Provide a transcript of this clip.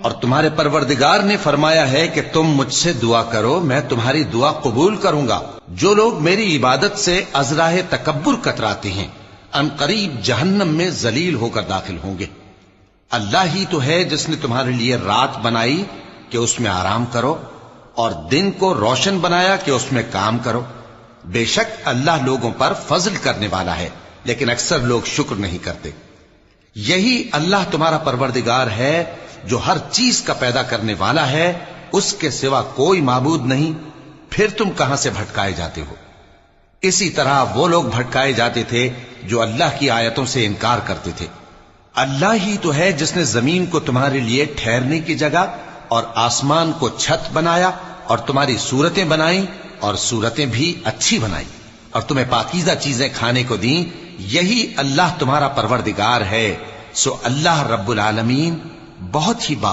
اور تمہارے پروردگار نے فرمایا ہے کہ تم مجھ سے دعا کرو، میں تمہاری دعا قبول کروں گا۔ جو لوگ میری عبادت سے ازراہ تکبر کتراتے ہیں ان قریب جہنم میں ذلیل ہو کر داخل ہوں گے۔ اللہ ہی تو ہے جس نے تمہارے لیے رات بنائی کہ اس میں آرام کرو، اور دن کو روشن بنایا کہ اس میں کام کرو۔ بے شک اللہ لوگوں پر فضل کرنے والا ہے، لیکن اکثر لوگ شکر نہیں کرتے۔ یہی اللہ تمہارا پروردگار ہے جو ہر چیز کا پیدا کرنے والا ہے، اس کے سوا کوئی معبود نہیں، پھر تم کہاں سے بھٹکائے جاتے ہو؟ اسی طرح وہ لوگ بھٹکائے جاتے تھے جو اللہ کی آیتوں سے انکار کرتے تھے۔ اللہ ہی تو ہے جس نے زمین کو تمہارے لیے ٹھہرنے کی جگہ اور آسمان کو چھت بنایا، اور تمہاری صورتیں بنائیں اور صورتیں بھی اچھی بنائی، اور تمہیں پاکیزہ چیزیں کھانے کو دیں۔ یہی اللہ تمہارا پروردگار ہے، سو اللہ رب العالمین بہت ہی